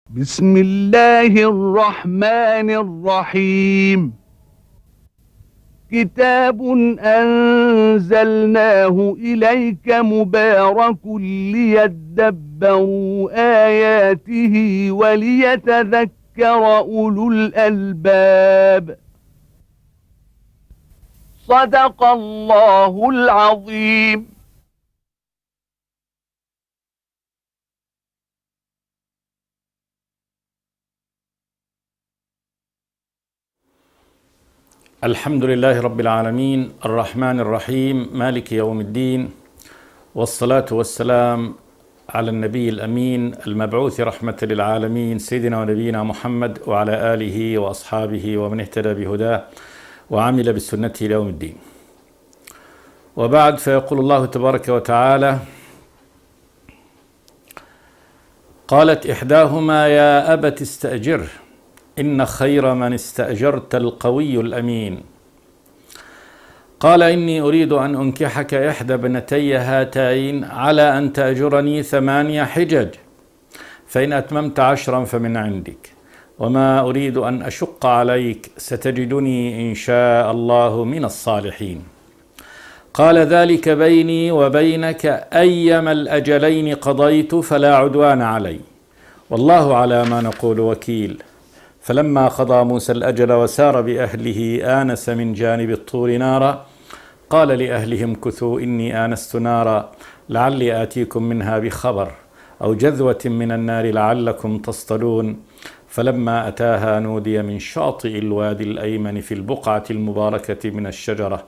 بسم الله الرحمن الرحيم. كتاب أنزلناه إليك مبارك ليدبروا آياته وليتذكر أولو الألباب. صدق الله العظيم. الحمد لله رب العالمين الرحمن الرحيم مالك يوم الدين، والصلاة والسلام على النبي الأمين المبعوث رحمة للعالمين سيدنا ونبينا محمد وعلى آله وأصحابه ومن اهتدى بهداه وعمل بسنته إلى يوم الدين. وبعد، فيقول الله تبارك وتعالى: قالت إحداهما يا أبت استأجره إن خير من استأجرت القوي الأمين. قال إني أريد أن أنكحك إحدى ابنتي هاتين على أن تأجرني 8 حجج، فإن أتممت 10 فمن عندك، وما أريد أن أشق عليك، ستجدني إن شاء الله من الصالحين. قال ذلك بيني وبينك أيما الأجلين قضيت فلا عدوان علي، والله على ما نقول وكيل. فلما قضى موسى الأجل وسار بأهله آنس من جانب الطور نارا، قال لأهلهم كثوا إني آنست نارا لعلي آتيكم منها بخبر أو جذوة من النار لعلكم تصطلون. فلما أتاها نودي من شاطئ الوادي الأيمن في البقعة المباركة من الشجرة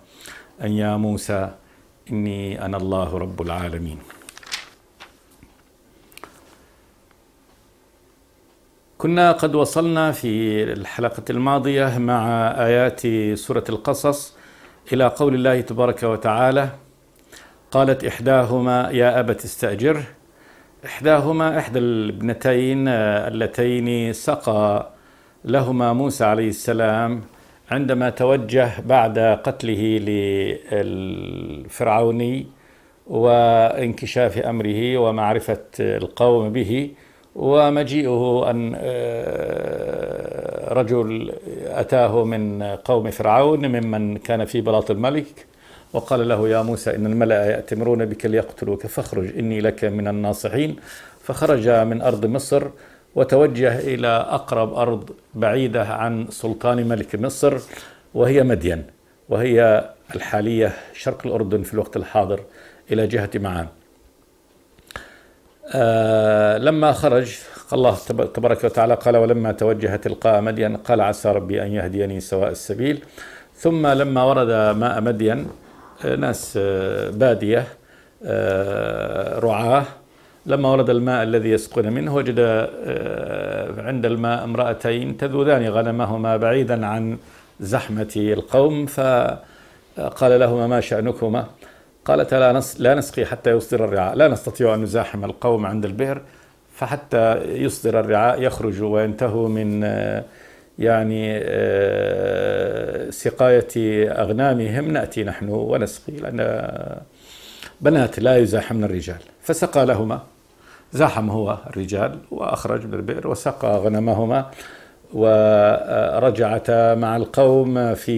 أن يا موسى إني أنا الله رب العالمين. كنا قد وصلنا في الحلقة الماضية مع آيات سورة القصص إلى قول الله تبارك وتعالى: قالت إحداهما يا أبت استأجره. إحداهما إحدى الابنتين اللتين سقى لهما موسى عليه السلام عندما توجه بعد قتله للفرعوني وانكشاف أمره ومعرفة القوم به، ومجيئه أن رجل أتاه من قوم فرعون ممن كان في بلاط الملك، وقال له: يا موسى إن الملأ يأتمرون بك ليقتلوك فاخرج إني لك من الناصحين. فخرج من أرض مصر وتوجه إلى أقرب أرض بعيدة عن سلطان ملك مصر، وهي مدين، وهي الحالية شرق الأردن في الوقت الحاضر إلى جهة معان. لما خرج الله تبارك وتعالى قال: ولما توجه تلقاء مدين قال عسى ربي أن يهديني سواء السبيل. ثم لما ورد ماء مدين، ناس بادية رعاة، لما ورد الماء الذي يسقون منه وجد عند الماء امرأتين تذودان غنمهما بعيدا عن زحمة القوم، فقال لهما: ما شأنكما؟ قالتا: لا نسقي حتى يصدر الرعاء، لا نستطيع أن نزاحم القوم عند البئر، فحتى يصدر الرعاء يخرجوا وينتهوا من سقاية أغنامهم نأتي نحن ونسقي، لأن بنات لا يزاحمن الرجال. فسقى لهما، زاحم هو الرجال وأخرج من البئر وسقى غنمهما، ورجعتا مع القوم في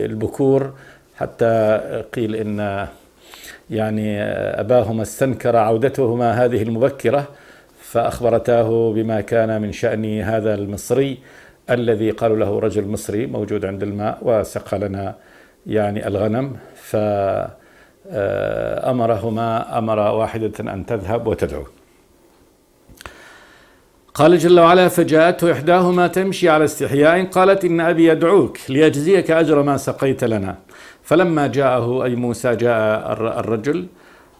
البكور، حتى قيل إن أباهما استنكر عودتهما هذه المبكرة، فأخبرتاه بما كان من شأن هذا المصري الذي قالوا له رجل مصري موجود عند الماء وسقى لنا الغنم. أمر واحدة أن تذهب وتدعو. قال جل وعلا: فجاءته إحداهما تمشي على استحياء قالت إن أبي يدعوك ليجزيك أجر ما سقيت لنا. فلما جاءه أي موسى جاء الرجل،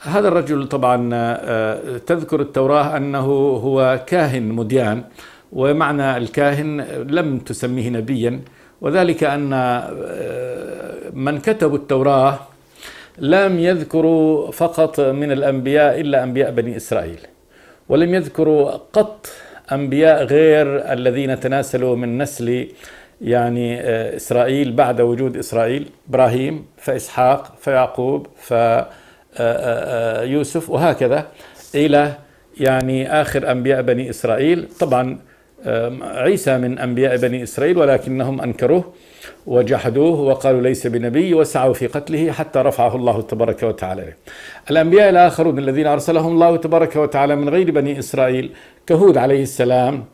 هذا الرجل طبعا تذكر التوراة أنه هو كاهن مديان، ومعنى الكاهن لم تسميه نبيا، وذلك أن من كتبوا التوراة لم يذكروا فقط من الأنبياء إلا أنبياء بني إسرائيل، ولم يذكروا قط أنبياء غير الذين تناسلوا من نسل إسرائيل بعد وجود إسرائيل: إبراهيم، فإسحاق، فيعقوب، فيوسف، وهكذا إلى يعني آخر أنبياء بني إسرائيل. طبعا عيسى من أنبياء بني إسرائيل، ولكنهم أنكروه وجحدوه وقالوا ليس بنبي وسعوا في قتله حتى رفعه الله تبارك وتعالى. الأنبياء الآخرون الذين أرسلهم الله تبارك وتعالى من غير بني إسرائيل كهود عليه السلام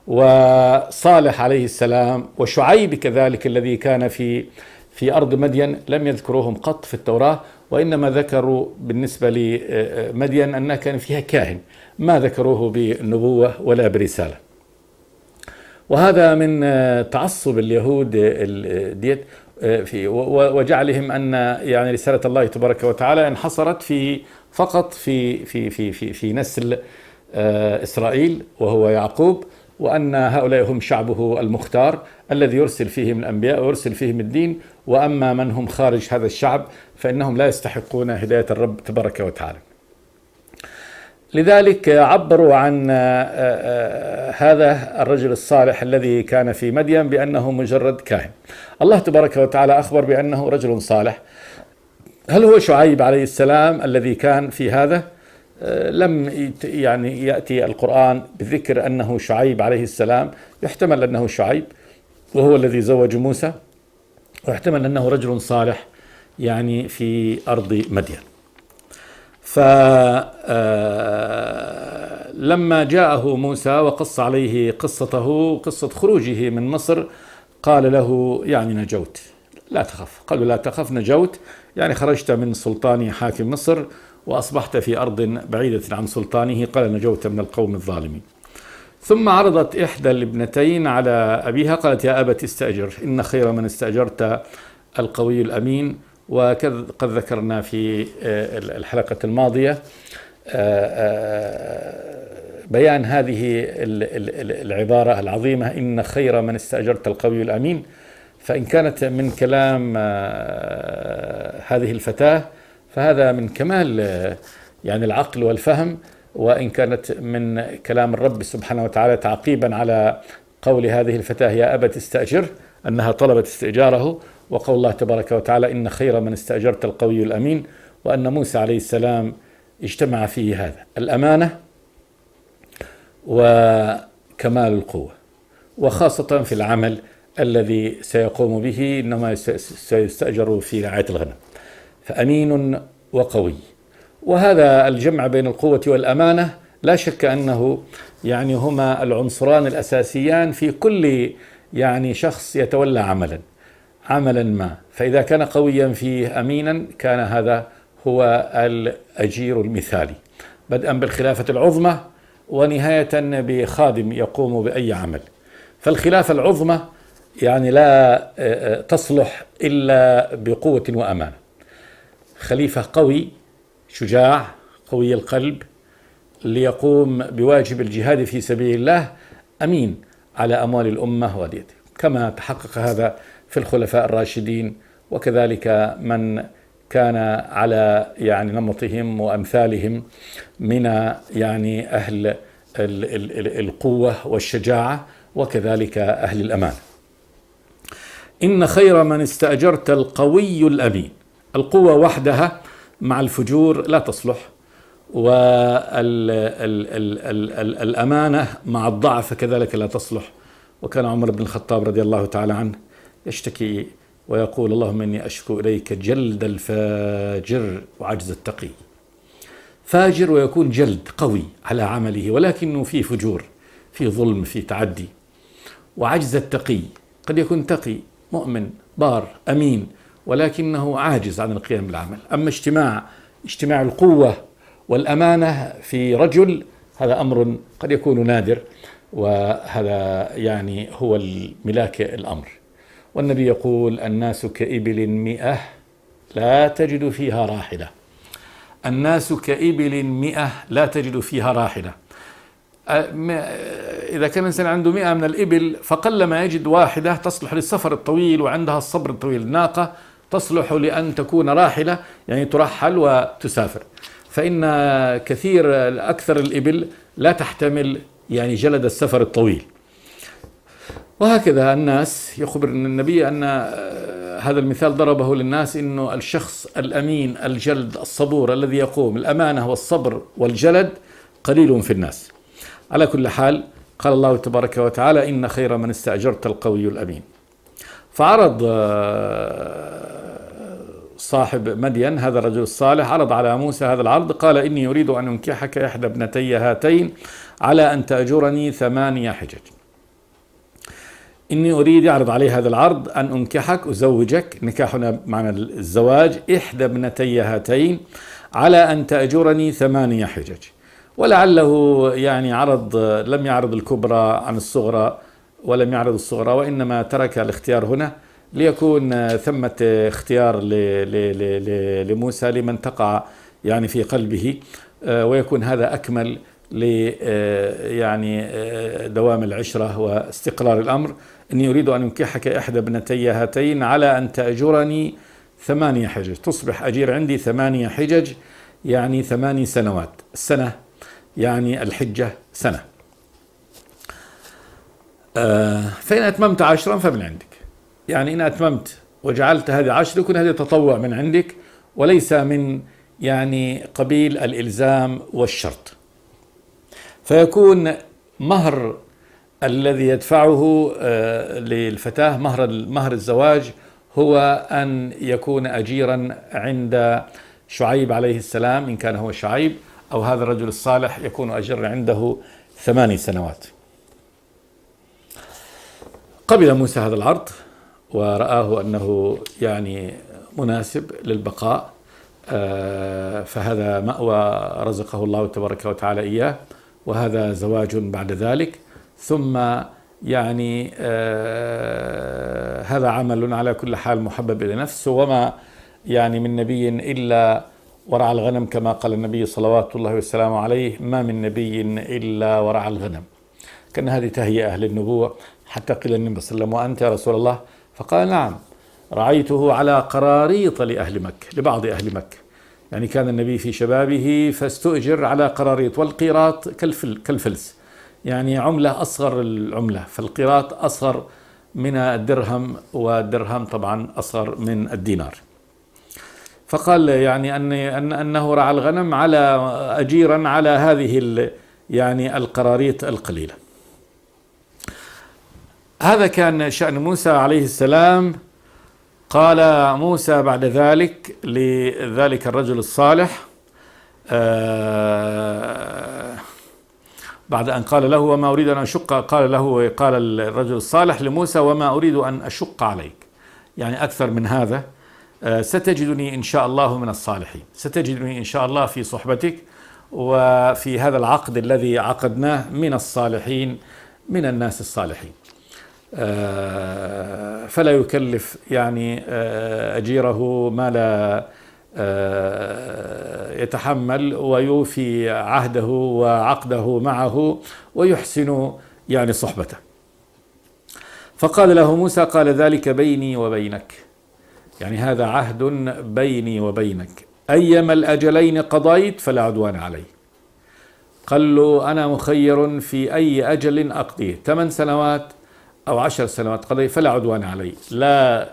وصالح عليه السلام وشعيب كذلك الذي كان في أرض مدين، لم يذكروهم قط في التوراة، وإنما ذكروا بالنسبة لمدين أنها كان فيها كاهن، ما ذكروه بالنبوة ولا برسالة. وهذا من تعصب اليهود ديت وجعلهم أن يعني رسالة الله تبارك وتعالى انحصرت فقط في نسل إسرائيل وهو يعقوب، وأن هؤلاء هم شعبه المختار الذي يرسل فيهم الأنبياء ويرسل فيهم الدين، وأما من هم خارج هذا الشعب فإنهم لا يستحقون هداية الرب تبارك وتعالى. لذلك عبروا عن هذا الرجل الصالح الذي كان في مدين بأنه مجرد كاهن. الله تبارك وتعالى أخبر بأنه رجل صالح. هل هو شعيب عليه السلام الذي كان في هذا؟ لم يعني يأتي القرآن بذكر أنه شعيب عليه السلام، يحتمل أنه شعيب وهو الذي زوج موسى، ويحتمل أنه رجل صالح يعني في أرض مدين. فلما جاءه موسى وقص عليه قصته، قصة خروجه من مصر، قال له يعني نجوت، لا تخف. قالوا لا تخف، نجوت يعني خرجت من سلطان حاكم مصر وأصبحت في أرض بعيدة عن سلطانه، قال نجوت من القوم الظالمين. ثم عرضت إحدى الابنتين على أبيها قالت يا أبت استأجر إن خير من استأجرت القوي الأمين. وقد ذكرنا في الحلقة الماضية بيان هذه العبارة العظيمة إن خير من استأجرت القوي الأمين، فإن كانت من كلام هذه الفتاة فهذا من كمال يعني العقل والفهم، وإن كانت من كلام الرب سبحانه وتعالى تعقيبا على قول هذه الفتاة يا أبت استأجر، أنها طلبت استئجاره، وقول الله تبارك وتعالى إن خير من استأجرت القوي الأمين، وأن موسى عليه السلام اجتمع فيه هذا الأمانة وكمال القوة، وخاصة في العمل الذي سيقوم به، إنما سيستأجر في رعاية الغنم، فأمين وقوي. وهذا الجمع بين القوة والأمانة لا شك أنه يعني هما العنصران الأساسيان في كل يعني شخص يتولى عملا ما، فإذا كان قويا فيه أمينا كان هذا هو الأجير المثالي، بدءا بالخلافة العظمى ونهاية بخادم يقوم بأي عمل. فالخلافة العظمى يعني لا تصلح إلا بقوة وأمانة. خليفة قوي شجاع قوي القلب ليقوم بواجب الجهاد في سبيل الله، أمين على أموال الأمة وديته، كما تحقق هذا في الخلفاء الراشدين، وكذلك من كان على يعني نمطهم وأمثالهم من يعني أهل القوة والشجاعة، وكذلك أهل الأمان. إن خير من استأجرت القوي الأمين. القوة وحدها مع الفجور لا تصلح، والأمانة مع الضعف كذلك لا تصلح. وكان عمر بن الخطاب رضي الله تعالى عنه يشتكي ويقول اللهم إني أشكو إليك جلد الفاجر وعجز التقي. فاجر ويكون جلد قوي على عمله ولكنه فيه فجور، فيه ظلم، فيه تعدي. وعجز التقي، قد يكون تقي مؤمن بار أمين ولكنه عاجز عن القيام بالعمل. أما اجتماع القوة والأمانة في رجل هذا أمر قد يكون نادر، وهذا يعني هو الملاك الأمر. والنبي يقول الناس كإبل 100 لا تجد فيها راحلة. الناس كإبل 100 لا تجد فيها راحلة. إذا كان الإنسان عنده 100 من الإبل فقلما يجد واحدة تصلح للسفر الطويل وعندها الصبر الطويل. الناقة تصلح لأن تكون راحلة يعني ترحل وتسافر، فإن أكثر الإبل لا تحتمل يعني جلد السفر الطويل. وهكذا الناس، يخبر النبي أن هذا المثال ضربه للناس، إنه الشخص الأمين الجلد الصبور الذي يقوم الأمانة والصبر والجلد قليل في الناس. على كل حال قال الله تبارك وتعالى إن خير من استأجرت القوي الأمين. فعرض صاحب مدين هذا الرجل الصالح عرض على موسى هذا العرض، قال إني أريد أن أنكحك إحدى ابنتي هاتين على أن تأجرني 8 حجج. إني أريد، يعرض عليه هذا العرض، أن أنكحك أزوجك، نكاحنا معنى الزواج، إحدى ابنتي هاتين على أن تأجرني 8 حجج. ولعله يعني عرض، لم يعرض الكبرى عن الصغرى ولم يعرض الصغرى، وإنما ترك الاختيار هنا ليكون ثمة اختيار لموسى لمن تقع يعني في قلبه، ويكون هذا أكمل يعني دوام العشرة واستقرار الأمر. إني أريد أن أنكحك إحدى ابنتي هاتين على أن تأجرني 8 حجج، تصبح أجير عندي 8 حجج، يعني 8 سنوات. السنة يعني الحجة سنة. فإن أتممت 10 فمن عندك، يعني إن أتممت وجعلت هذه 10 يكون هذا تطوع من عندك وليس من يعني قبيل الإلزام والشرط. فيكون مهر الذي يدفعه للفتاة، مهر الزواج، هو أن يكون أجيرا عند شعيب عليه السلام إن كان هو شعيب، أو هذا الرجل الصالح يكون أجيرا عنده 8 سنوات. قبل موسى هذا العرض ورآه أنه يعني مناسب للبقاء، فهذا مأوى رزقه الله تبارك وتعالى إياه، وهذا زواج بعد ذلك. ثم يعني هذا عمل على كل حال محبب إلى نفسه، وما يعني من نبي إلا ورع الغنم، كما قال النبي صلوات الله والسلام عليه: ما من نبي إلا ورع الغنم. كان هذه تهيئة للنبوة، حتى قيل النبي صلى الله عليه وسلم: وأنت يا رسول الله؟ فقال: نعم، رعيته على قراريط لأهل مكة، لبعض أهل مكة. يعني كان النبي في شبابه فاستؤجر على قراريط، والقيراط كالفلس، يعني عملة أصغر العملة، فالقيراط أصغر من الدرهم، والدرهم طبعا أصغر من الدينار. فقال يعني أنه رعى الغنم على أجيرا على هذه يعني القراريط القليلة. هذا كان شأن موسى عليه السلام. قال موسى بعد ذلك لذلك الرجل الصالح، بعد أن قال له: وما أريد أن أشق، قال الرجل الصالح لموسى: وما أريد أن أشق عليك، يعني أكثر من هذا، ستجدني إن شاء الله من الصالحين، ستجدني إن شاء الله في صحبتك وفي هذا العقد الذي عقدناه من الصالحين، من الناس الصالحين. فلا يكلف يعني أجيره ما لا يتحمل، ويوفي عهده وعقده معه، ويحسن يعني صحبته. فقال له موسى: قال ذلك بيني وبينك، يعني هذا عهد بيني وبينك، أيما الأجلين قضيت فلا عدوان علي. قال له: أنا مخير في أي أجل أقضيه، 8 سنوات أو 10 سنوات قضيت فلا عدوان علي، لا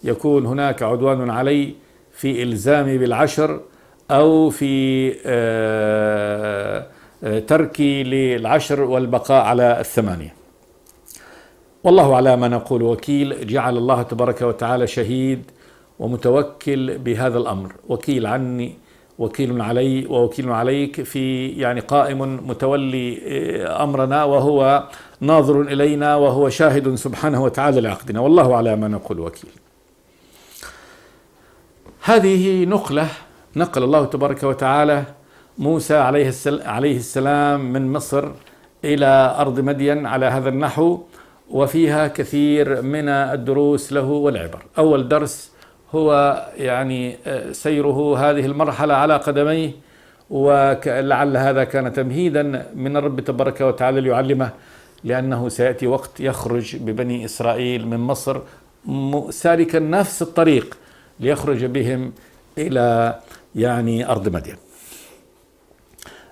يكون هناك عدوان علي في إلزامي بال10 أو في تركي لل10 والبقاء على 8. والله على ما نقول وكيل. جعل الله تبارك وتعالى شهيد ومتوكل بهذا الأمر، وكيل عني، وكيل علي، ووكيل عليك، في يعني قائم متولي أمرنا، وهو ناظر إلينا، وهو شاهد سبحانه وتعالى لعقدنا. والله على ما نقول وكيل. هذه نقل الله تبارك وتعالى موسى عليه السلام من مصر إلى أرض مدين على هذا النحو، وفيها كثير من الدروس له والعبر. أول درس هو يعني سيره هذه المرحلة على قدميه، ولعل هذا كان تمهيدا من الرب تبارك وتعالى ليعلمه، لأنه سيأتي وقت يخرج ببني إسرائيل من مصر سالكا نفس الطريق ليخرج بهم إلى يعني أرض مدين.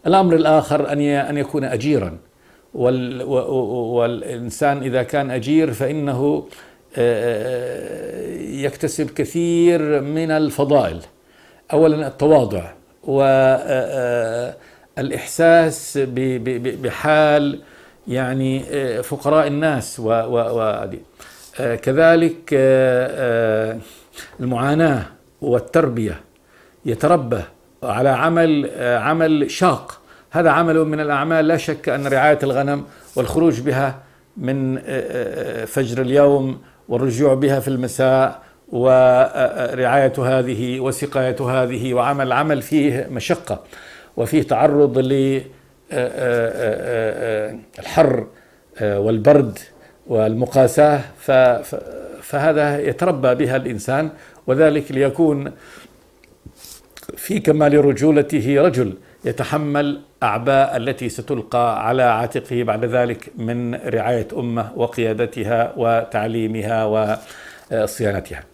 الأمر الآخر أن يكون أجيرا، والإنسان إذا كان أجير فإنه يكتسب كثير من الفضائل. أولا التواضع، الإحساس بحال يعني فقراء الناس كذلك المعاناة والتربية، يتربى على عمل شاق. هذا عمل من الأعمال، لا شك أن رعاية الغنم والخروج بها من فجر اليوم والرجوع بها في المساء ورعاية هذه وسقاية هذه عمل فيه مشقة وفيه تعرض للحر والبرد والمقاساة، فهذا يتربى بها الإنسان، وذلك ليكون في كمال رجولته رجل يتحمل أعباء التي ستلقى على عاتقه بعد ذلك من رعاية أمة وقيادتها وتعليمها وصيانتها.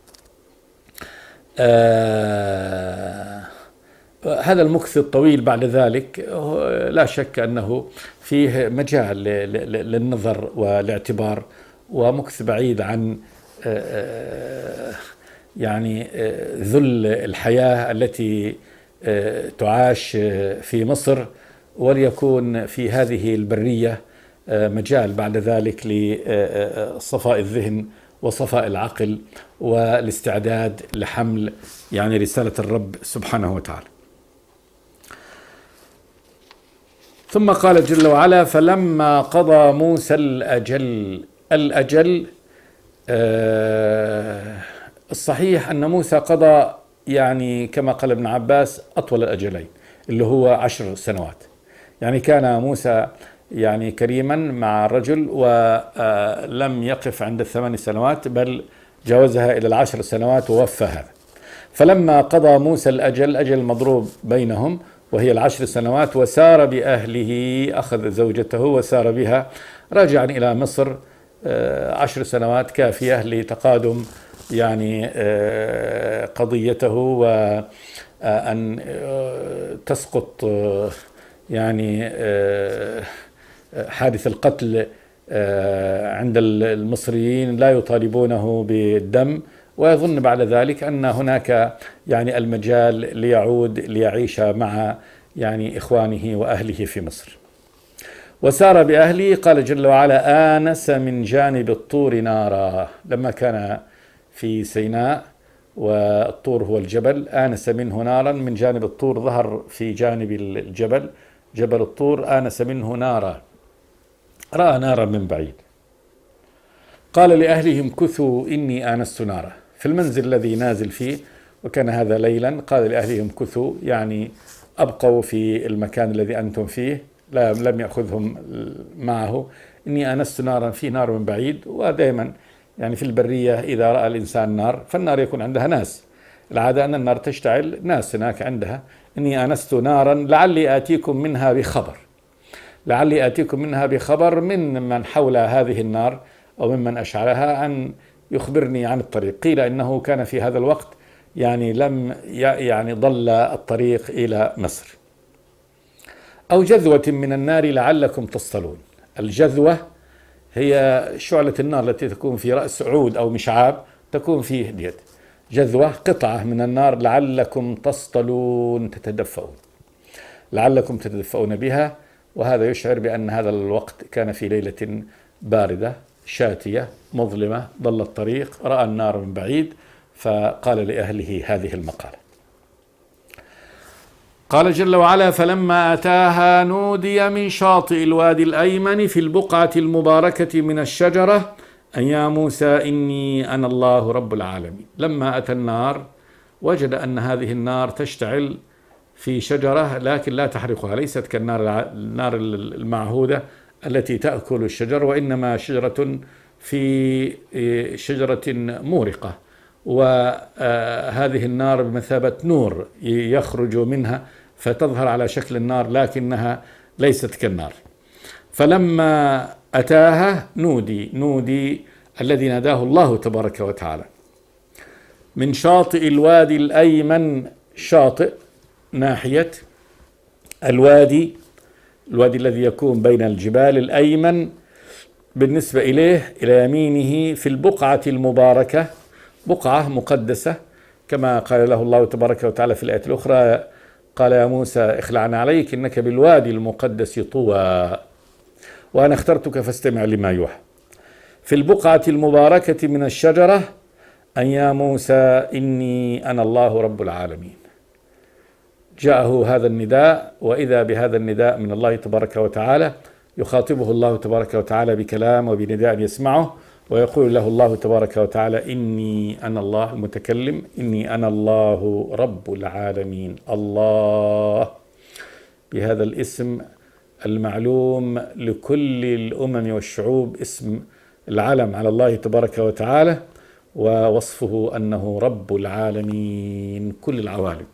هذا المكث الطويل بعد ذلك لا شك أنه فيه مجال للنظر والاعتبار، ومكث بعيد عن يعني ذل الحياة التي تعاش في مصر، وليكون في هذه البرية مجال بعد ذلك لصفاء الذهن وصفاء العقل والاستعداد لحمل يعني رسالة الرب سبحانه وتعالى. ثم قال جل وعلا: فلما قضى موسى الأجل الصحيح أن موسى قضى يعني كما قال ابن عباس أطول الأجلين اللي هو 10 سنوات. يعني كان موسى يعني كريما مع الرجل ولم يقف عند 8 سنوات، بل جاوزها إلى 10 سنوات ووفى هذا. فلما قضى موسى الأجل مضروب بينهم وهي 10 سنوات، وسار بأهله، أخذ زوجته وسار بها راجعا إلى مصر. 10 سنوات كافية لتقادم يعني قضيته، وأن تسقط يعني حادث القتل عند المصريين، لا يطالبونه بالدم، ويظن بعد ذلك أن هناك يعني المجال ليعود ليعيش مع يعني إخوانه وأهله في مصر. وسار بأهله، قال جل وعلا: آنس من جانب الطور نارا. لما كان في سيناء والطور هو الجبل، آنس منه نارا. من جانب الطور ظهر في جانب الجبل، جبل الطور، آنس منه نارا، رأى نارا من بعيد. قال لأهلهم كثوا إني آنست نارا، في المنزل الذي نازل فيه، وكان هذا ليلا. قال لأهلهم كثوا يعني أبقوا في المكان الذي أنتم فيه، لم يأخذهم معه. إني آنست نارا، في نار من بعيد. ودائما يعني في البرية إذا رأى الإنسان نار، فالنار يكون عندها ناس، العادة أن النار تشتعل، ناس هناك عندها. إني آنست نارا لعلي آتيكم منها بخبر، لعلي آتيكم منها بخبر من حول هذه النار أو ممن أشعلها، أن يخبرني عن الطريق. قيل إنه كان في هذا الوقت يعني لم يعني ضل الطريق إلى مصر. أو جذوة من النار لعلكم تصطلون. الجذوة هي شعلة النار التي تكون في رأس عود أو مشعاب، تكون فيه ديت جذوة، قطعة من النار، لعلكم تصطلون، تتدفؤون، لعلكم تتدفؤون بها. وهذا يشعر بأن هذا الوقت كان في ليلة باردة شاتية مظلمة، ضل الطريق، رأى النار من بعيد، فقال لأهله هذه المقالة. قال جل وعلا: فلما أتاها نودي من شاطئ الوادي الأيمن في البقعة المباركة من الشجرة أن يا موسى إني أنا الله رب العالمين. لما أتى النار وجد أن هذه النار تشتعل في شجرة، لكن لا تحرقها، ليست كالنار المعهودة التي تأكل الشجر، وإنما شجرة في شجرة مورقة، وهذه النار بمثابة نور يخرج منها فتظهر على شكل النار، لكنها ليست كالنار. فلما أتاها نودي الذي ناداه الله تبارك وتعالى من شاطئ الوادي الأيمن. شاطئ ناحية الوادي الذي يكون بين الجبال، الأيمن بالنسبة إليه إلى يمينه، في البقعة المباركة، بقعة مقدسة كما قال له الله تبارك وتعالى في الآية الأخرى: قال يا موسى اخلعنا عليك إنك بالوادي المقدس طوى وأنا اخترتك فاستمع لما يوحى في البقعة المباركة من الشجرة أن يا موسى إني أنا الله رب العالمين. جاءه هذا النداء، وإذا بهذا النداء من الله تبارك وتعالى يخاطبه الله تبارك وتعالى بكلام وبنداء يسمعه، ويقول له الله تبارك وتعالى إني أنا الله المتكلم، إني أنا الله رب العالمين. الله بهذا الاسم المعلوم لكل الأمم والشعوب، اسم العلم على الله تبارك وتعالى، ووصفه أنه رب العالمين، كل العوالم.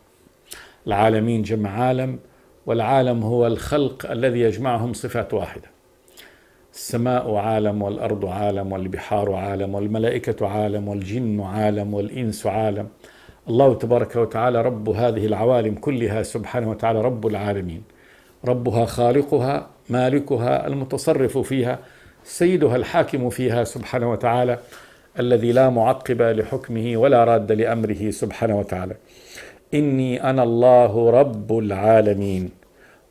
العالمين جمع عالم، والعالم هو الخلق الذي يجمعهم صفات واحدة. السماء عالم، والأرض عالم، والبحار عالم، والملائكة عالم، والجن عالم، والإنس عالم. الله تبارك وتعالى رب هذه العوالم كلها سبحانه وتعالى، رب العالمين، ربها خالقها مالكها المتصرف فيها سيدها الحاكم فيها سبحانه وتعالى، الذي لا معقب لحكمه ولا راد لأمره سبحانه وتعالى. إني أنا الله رب العالمين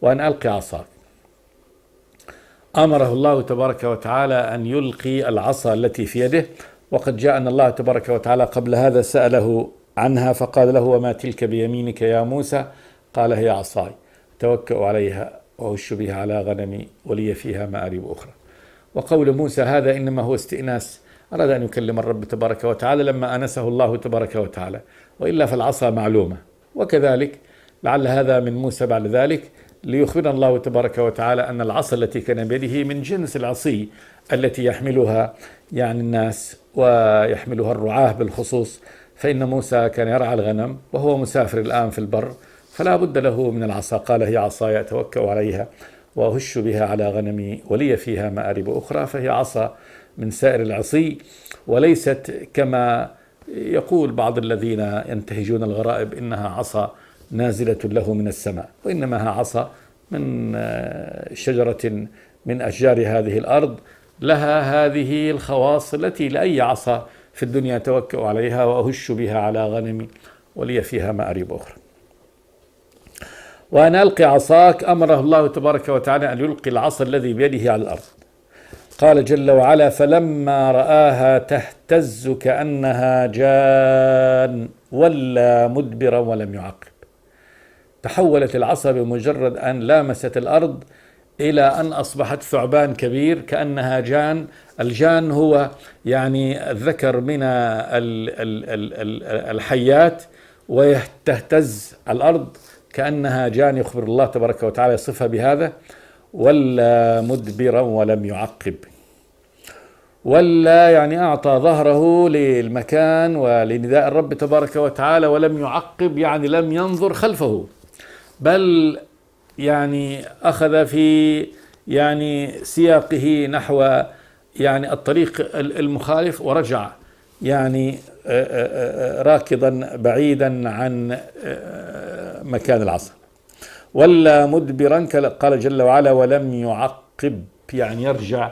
وأن ألقي عصاك. أمره الله تبارك وتعالى أن يلقي العصا التي في يده، وقد جاء أن الله تبارك وتعالى قبل هذا سأله عنها فقال له وما تلك بيمينك يا موسى؟ قال هي عصاي توكأ عليها وأهش بها على غنمي ولي فيها مآرب أخرى. وقول موسى هذا إنما هو استئناس، أراد أن يكلم الرب تبارك وتعالى لما أنسه الله تبارك وتعالى، وإلا فالعصا معلومة. وكذلك لعل هذا من موسى بعد ذلك ليخبرنا الله تبارك وتعالى أن العصا التي كان بيده من جنس العصي التي يحملها يعني الناس ويحملها الرعاة بالخصوص، فإن موسى كان يرعى الغنم وهو مسافر الآن في البر، فلا بد له من العصا. قال هي عصاي أتوكأ عليها وأهش بها على غنمي ولي فيها مآرب أخرى. فهي عصا من سائر العصي، وليست كما يقول بعض الذين ينتهجون الغرائب إنها عصا نازلة له من السماء، وإنما هي عصا من شجرة من أشجار هذه الأرض، لها هذه الخواص التي لأي عصا في الدنيا توكأ عليها وأهش بها على غنمي ولي فيها مآرب أخرى. وأن ألقي عصاك، أمره الله تبارك وتعالى أن يلقي العصا الذي بيده على الأرض. قال جل وعلا فلما رآها تهتز كأنها جان ولا مدبرا ولم يعقب. تحولت العصا بمجرد أن لامست الأرض إلى أن أصبحت ثعبان كبير كأنها جان. الجان هو يعني الذكر من الحيات، وتهتز الأرض كأنها جان، يخبر الله تبارك وتعالى يصفها بهذا. ولا مدبرا ولم يعقب، ولا يعني أعطى ظهره للمكان ولنداء الرب تبارك وتعالى، ولم يعقب يعني لم ينظر خلفه، بل يعني أخذ في يعني سياقه نحو يعني الطريق المخالف، ورجع يعني راكضا بعيدا عن مكان العصا. ولا مدبرا قال جل وعلا ولم يعقب، يعني يرجع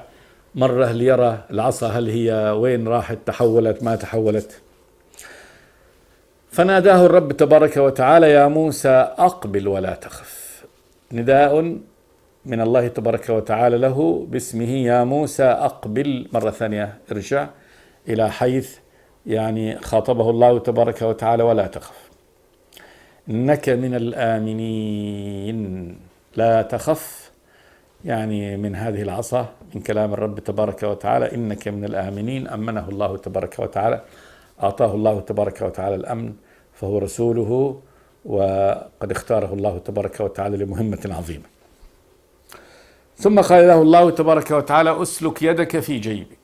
مرة ليرى العصا هل هي وين راحت، تحولت ما تحولت. فناداه الرب تبارك وتعالى يا موسى أقبل ولا تخف. نداء من الله تبارك وتعالى له باسمه يا موسى أقبل، مرة ثانية ارجع إلى حيث يعني خاطبه الله تبارك وتعالى ولا تخف إنك من الآمنين. لا تخف يعني من هذه العصا، من كلام الرب تبارك وتعالى إنك من الآمنين. أمنه الله تبارك وتعالى، أعطاه الله تبارك وتعالى الأمن، فهو رسوله وقد اختاره الله تبارك وتعالى لمهمة عظيمة. ثم قال له الله تبارك وتعالى أسلك يدك في جيبك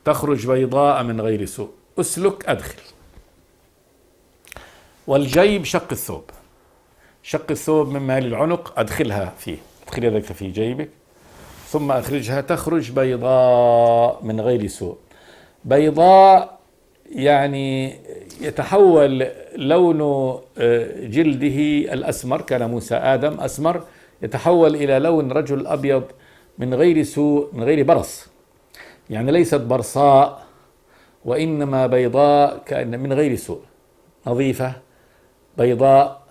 تخرج بيضاء من غير سوء. أسلك أدخل، والجيب شق الثوب، شق الثوب من مال العنق، أدخلها فيه، أدخل يدك في جيبك ثم أخرجها تخرج بيضاء من غير سوء. بيضاء يعني يتحول لون جلده الأسمر، كان موسى آدم أسمر، يتحول إلى لون رجل أبيض من غير سوء، من غير برص، يعني ليست برصاء وإنما بيضاء كأن من غير سوء، نظيفة بيضاء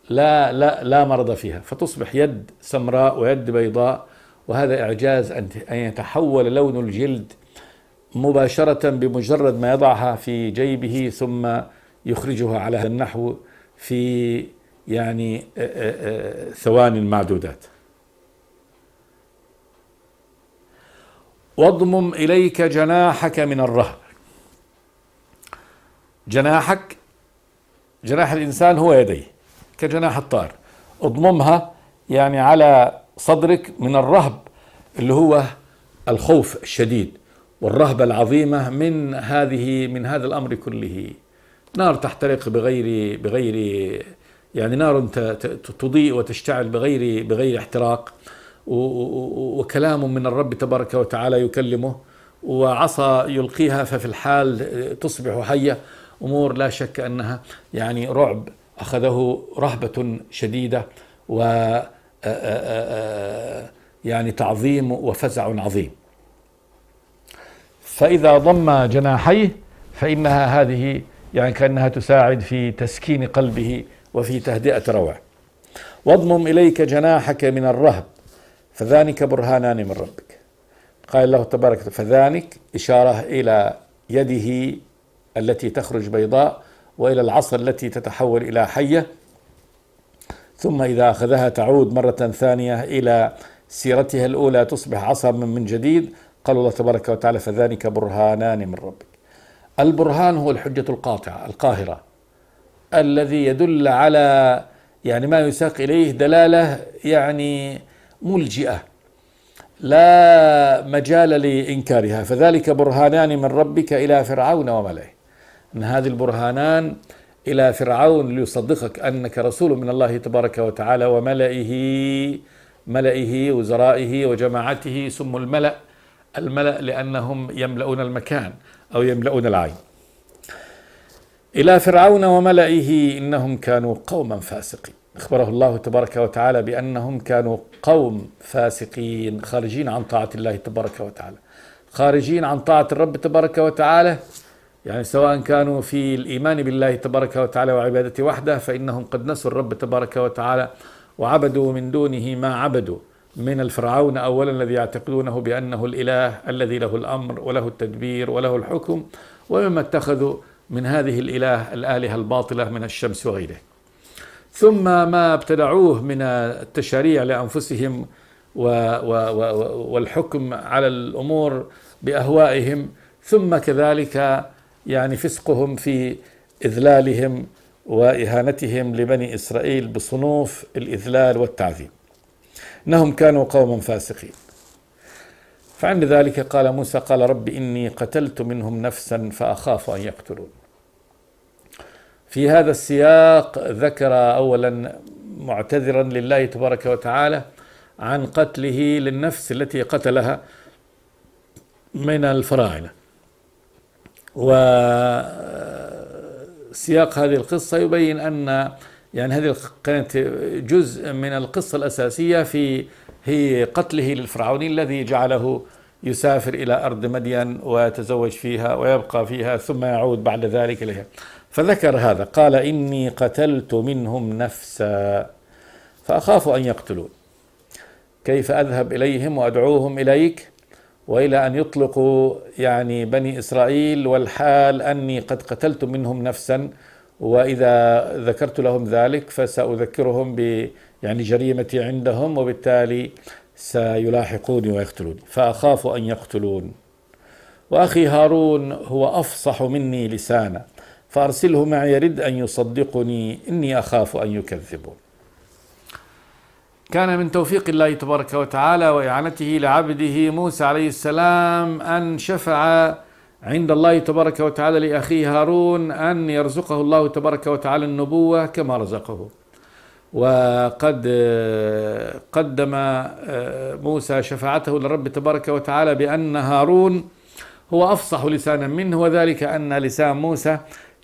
لا مرض فيها، فتصبح يد سمراء ويد بيضاء. وهذا إعجاز أن يتحول لون الجلد مباشرة بمجرد ما يضعها في جيبه ثم يخرجها على هذا النحو في يعني ثواني معدودات. واضمم إليك جناحك من الرهب. جناحك، جناح الإنسان هو يديه كجناح الطائر، اضممها يعني على صدرك من الرهب اللي هو الخوف الشديد والرهبة العظيمة من هذا الأمر كله. نار تحترق بغير يعني نار تضيء وتشتعل بغير احتراق، وكلام من الرب تبارك وتعالى يكلمه، وعصا يلقيها ففي الحال تصبح حية. أمور لا شك أنها يعني رعب أخذه، رهبة شديدة، و يعني تعظيم وفزع عظيم. فإذا ضم جناحيه فإنها هذه يعني كأنها تساعد في تسكين قلبه وفي تهدئة روعه. واضمم إليك جناحك من الرهب فذلك برهانان من ربك. قال الله تبارك فذلك إشارة إلى يده التي تخرج بيضاء وإلى العصا التي تتحول إلى حية، ثم إذا أخذها تعود مرة ثانية إلى سيرتها الأولى تصبح عصا من جديد. قال الله تبارك وتعالى فذلك برهانان من ربك. البرهان هو الحجة القاطعة القاهرة الذي يدل على يعني ما يساق إليه دلالة يعني ملجئة لا مجال لإنكارها. فذلك برهانان من ربك إلى فرعون وملئه. أن هذه البرهانان إلى فرعون ليصدقك أنك رسول من الله تبارك وتعالى، ملئه وزرائه وجماعته. سموا الملأ لأنهم يملؤون المكان أو يملؤون العين. إلى فرعون وملئه إنهم كانوا قوما فاسقين. أخبره الله تبارك وتعالى بأنهم كانوا قوم فاسقين خارجين عن طاعة الله تبارك وتعالى، خارجين عن طاعة الرب تبارك وتعالى، يعني سواء كانوا في الإيمان بالله تبارك وتعالى وعبادته وحده فإنهم قد نسوا الرب تبارك وتعالى وعبدوا من دونه ما عبدوا من الفرعون أولا الذي يعتقدونه بأنه الإله الذي له الأمر وله التدبير وله الحكم، ومما اتخذوا من هذه الآلهة الباطلة من الشمس وغيره. ثم ما ابتدعوه من التشاريع لأنفسهم والحكم على الأمور بأهوائهم، ثم كذلك يعني فسقهم في إذلالهم وإهانتهم لبني إسرائيل بصنوف الإذلال والتعذيب. إنهم كانوا قوما فاسقين. فعند ذلك قال موسى قال رب إني قتلت منهم نفسا فأخاف أن يقتلون. في هذا السياق ذكر أولا معتذرا لله تبارك وتعالى عن قتله للنفس التي قتلها من الفراعنة. وسياق هذه القصة يبين أن يعني هذه كانت جزء من القصة الأساسية هي قتله للفرعوني الذي جعله يسافر إلى أرض مدين ويتزوج فيها ويبقى فيها ثم يعود بعد ذلك إليها. فذكر هذا قال إني قتلت منهم نفسا فأخاف أن يقتلون. كيف أذهب إليهم وأدعوهم إليك وإلى أن يطلقوا يعني بني إسرائيل والحال أني قد قتلت منهم نفسا، وإذا ذكرت لهم ذلك فسأذكرهم يعني جريمتي عندهم وبالتالي سيلاحقوني ويقتلوني. فأخاف أن يقتلون وأخي هارون هو أفصح مني لسانا فأرسله معي يرد أن يصدقني إني أخاف أن يكذبون. كان من توفيق الله تبارك وتعالى وإعانته لعبده موسى عليه السلام أن شفع عند الله تبارك وتعالى لأخيه هارون أن يرزقه الله تبارك وتعالى النبوة كما رزقه. وقد قدم موسى شفاعته للرب تبارك وتعالى بأن هارون هو أفصح لسانا منه، وذلك أن لسان موسى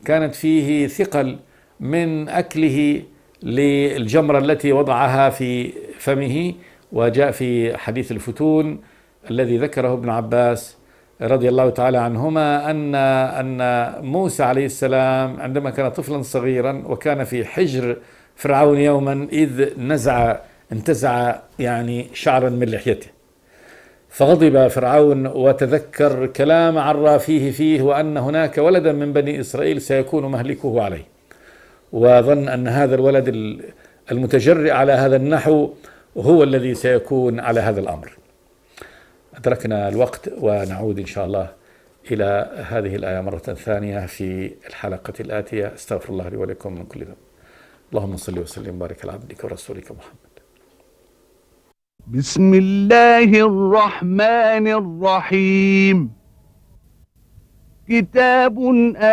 كانت فيه ثقل من أكله للجمرة التي وضعها في فمه. وجاء في حديث الفتون الذي ذكره ابن عباس رضي الله تعالى عنهما أن موسى عليه السلام عندما كان طفلا صغيرا وكان في حجر فرعون يوما إذ انتزع شعرا من لحيته، فغضب فرعون وتذكر كلام عرى فيه وأن هناك ولدا من بني إسرائيل سيكون مهلكه عليه، وظن أن هذا الولد المتجرئ على هذا النحو هو الذي سيكون على هذا الأمر. أدركنا الوقت، ونعود إن شاء الله إلى هذه الآية مرة ثانية في الحلقة الآتية. استغفر الله لي ولكم من كل ذنب. اللهم صل وسلم وبارك على عبدك ورسولك محمد. بسم الله الرحمن الرحيم. كتاب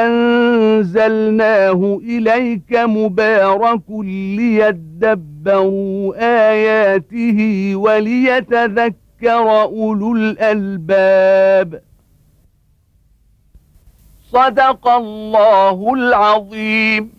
أنزلناه إليك مبارك ليدبروا آياته وليتذكر أولو الألباب. صدق الله العظيم.